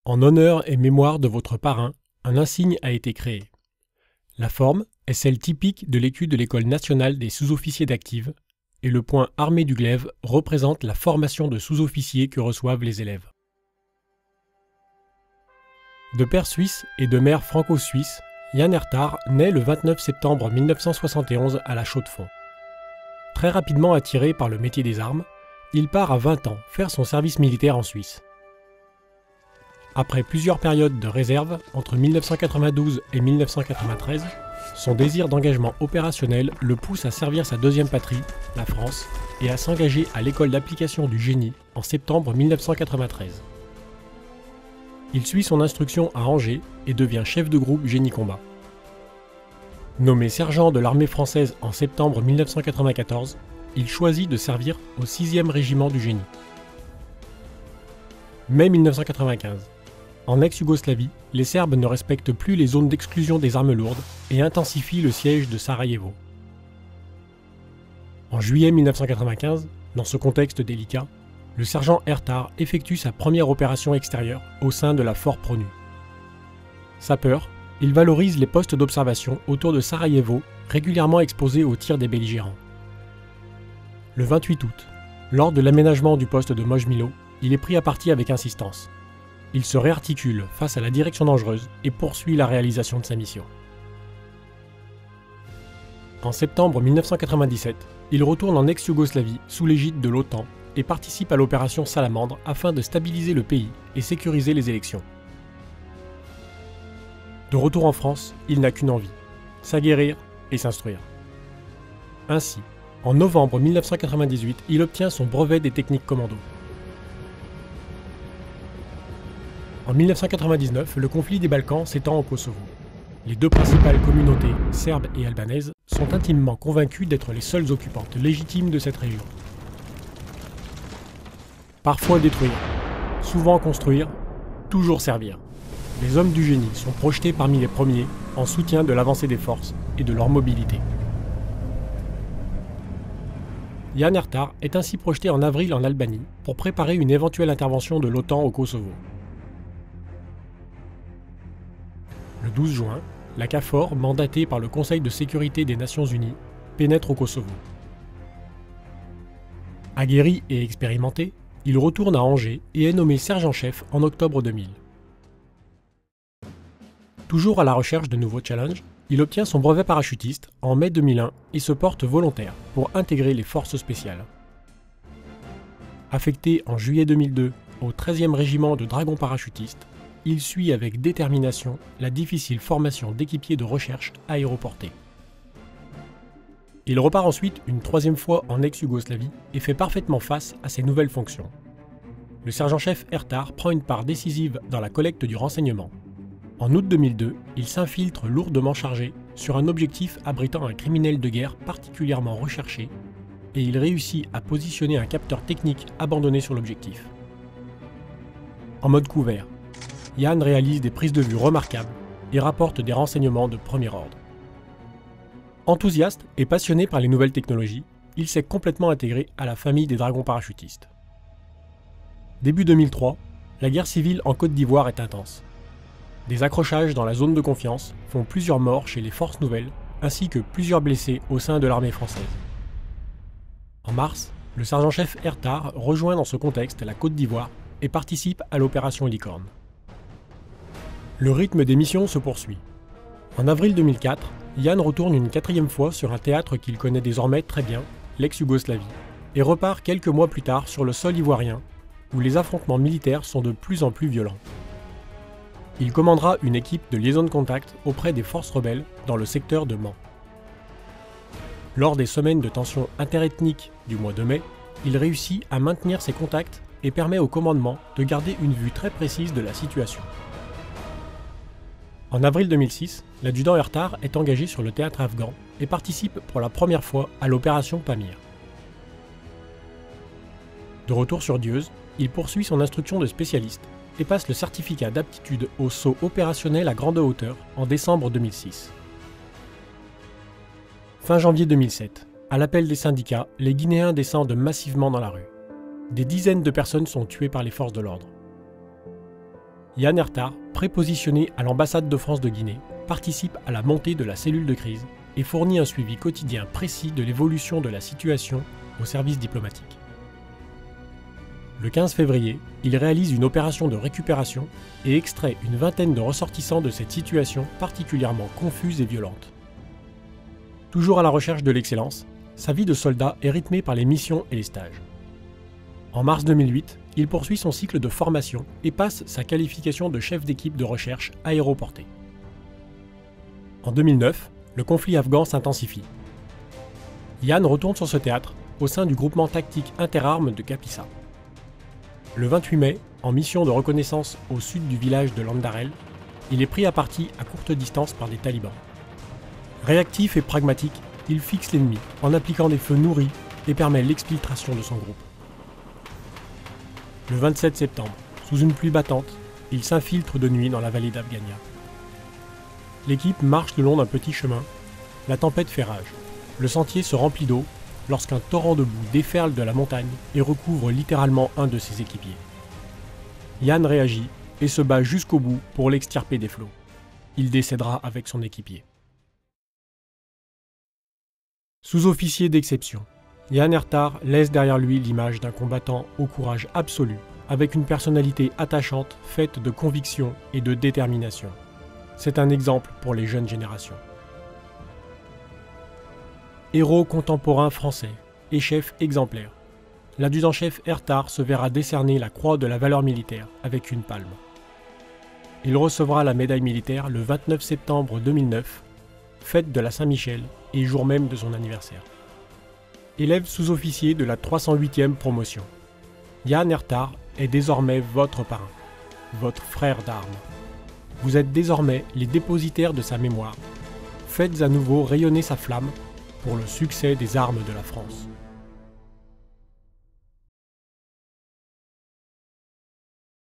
En honneur et mémoire de votre parrain, un insigne a été créé. La forme est celle typique de l'écu de l'École nationale des sous-officiers d'active, et le point armé du glaive représente la formation de sous-officiers que reçoivent les élèves. De père suisse et de mère franco-suisse, Jan Hertard naît le 29 septembre 1971 à La Chaux-de-Fonds. Très rapidement attiré par le métier des armes, il part à 20 ans faire son service militaire en Suisse. Après plusieurs périodes de réserve, entre 1992 et 1993, son désir d'engagement opérationnel le pousse à servir sa deuxième patrie, la France, et à s'engager à l'école d'application du génie en septembre 1993. Il suit son instruction à Angers et devient chef de groupe génie combat. Nommé sergent de l'armée française en septembre 1994, il choisit de servir au 6e régiment du génie. Mai 1995. En ex-Yougoslavie, les Serbes ne respectent plus les zones d'exclusion des armes lourdes et intensifient le siège de Sarajevo. En juillet 1995, dans ce contexte délicat, le sergent Hertard effectue sa première opération extérieure au sein de la Fort Pronu. Sapeur, il valorise les postes d'observation autour de Sarajevo, régulièrement exposés aux tirs des belligérants. Le 28 août, lors de l'aménagement du poste de Mojmilo, il est pris à partie avec insistance. Il se réarticule face à la direction dangereuse et poursuit la réalisation de sa mission. En septembre 1997, il retourne en ex-Yougoslavie sous l'égide de l'OTAN et participe à l'opération Salamandre afin de stabiliser le pays et sécuriser les élections. De retour en France, il n'a qu'une envie, s'aguerrir et s'instruire. Ainsi, en novembre 1998, il obtient son brevet des techniques commando. En 1999, le conflit des Balkans s'étend au Kosovo. Les deux principales communautés, serbes et albanaises, sont intimement convaincues d'être les seules occupantes légitimes de cette région. Parfois détruire, souvent construire, toujours servir. Les hommes du génie sont projetés parmi les premiers en soutien de l'avancée des forces et de leur mobilité. Jan Hertard est ainsi projeté en avril en Albanie pour préparer une éventuelle intervention de l'OTAN au Kosovo. Le 12 juin, la KFOR, mandatée par le Conseil de sécurité des Nations Unies, pénètre au Kosovo. Aguerri et expérimenté, il retourne à Angers et est nommé sergent-chef en octobre 2000. Toujours à la recherche de nouveaux challenges, il obtient son brevet parachutiste en mai 2001 et se porte volontaire pour intégrer les forces spéciales. Affecté en juillet 2002 au 13e régiment de dragons parachutistes, il suit avec détermination la difficile formation d'équipiers de recherche aéroportés. Il repart ensuite une troisième fois en ex-Yougoslavie et fait parfaitement face à ses nouvelles fonctions. Le sergent-chef Hertard prend une part décisive dans la collecte du renseignement. En août 2002, il s'infiltre lourdement chargé sur un objectif abritant un criminel de guerre particulièrement recherché et il réussit à positionner un capteur technique abandonné sur l'objectif. En mode couvert, Jan réalise des prises de vue remarquables et rapporte des renseignements de premier ordre. Enthousiaste et passionné par les nouvelles technologies, il s'est complètement intégré à la famille des dragons parachutistes. Début 2003, la guerre civile en Côte d'Ivoire est intense. Des accrochages dans la zone de confiance font plusieurs morts chez les forces nouvelles, ainsi que plusieurs blessés au sein de l'armée française. En mars, le sergent-chef Hertard rejoint dans ce contexte la Côte d'Ivoire et participe à l'opération Licorne. Le rythme des missions se poursuit. En avril 2004, Jan retourne une quatrième fois sur un théâtre qu'il connaît désormais très bien, l'ex-Yougoslavie, et repart quelques mois plus tard sur le sol ivoirien, où les affrontements militaires sont de plus en plus violents. Il commandera une équipe de liaison de contact auprès des forces rebelles dans le secteur de Mans. Lors des semaines de tensions interethniques du mois de mai, il réussit à maintenir ses contacts et permet au commandement de garder une vue très précise de la situation. En avril 2006, l'adjudant Hertard est engagé sur le théâtre afghan et participe pour la première fois à l'opération Pamir. De retour sur Dieuze, il poursuit son instruction de spécialiste et passe le certificat d'aptitude au saut opérationnel à grande hauteur en décembre 2006. Fin janvier 2007, à l'appel des syndicats, les Guinéens descendent massivement dans la rue. Des dizaines de personnes sont tuées par les forces de l'ordre. Yann Ertar, prépositionné à l'ambassade de France de Guinée, participe à la montée de la cellule de crise et fournit un suivi quotidien précis de l'évolution de la situation au service diplomatique. Le 15 février, il réalise une opération de récupération et extrait une vingtaine de ressortissants de cette situation particulièrement confuse et violente. Toujours à la recherche de l'excellence, sa vie de soldat est rythmée par les missions et les stages. En mars 2008, il poursuit son cycle de formation et passe sa qualification de chef d'équipe de recherche aéroportée. En 2009, le conflit afghan s'intensifie. Yann retourne sur ce théâtre au sein du groupement tactique interarmes de Kapisa. Le 28 mai, en mission de reconnaissance au sud du village de Landarel, il est pris à partie à courte distance par des talibans. Réactif et pragmatique, il fixe l'ennemi en appliquant des feux nourris et permet l'exfiltration de son groupe. Le 27 septembre, sous une pluie battante, il s'infiltre de nuit dans la vallée d'Afghania. L'équipe marche le long d'un petit chemin. La tempête fait rage. Le sentier se remplit d'eau lorsqu'un torrent de boue déferle de la montagne et recouvre littéralement un de ses équipiers. Yann réagit et se bat jusqu'au bout pour l'extirper des flots. Il décédera avec son équipier. Sous-officier d'exception, Yann Ertar laisse derrière lui l'image d'un combattant au courage absolu, avec une personnalité attachante faite de conviction et de détermination. C'est un exemple pour les jeunes générations. Héros contemporain français et chef exemplaire, l'adjudant-chef Ertar se verra décerner la Croix de la valeur militaire avec une palme. Il recevra la médaille militaire le 29 septembre 2009, fête de la Saint-Michel et jour même de son anniversaire. Élève sous-officier de la 308e promotion, Yann Ertar est désormais votre parrain, votre frère d'armes. Vous êtes désormais les dépositaires de sa mémoire. Faites à nouveau rayonner sa flamme pour le succès des armes de la France.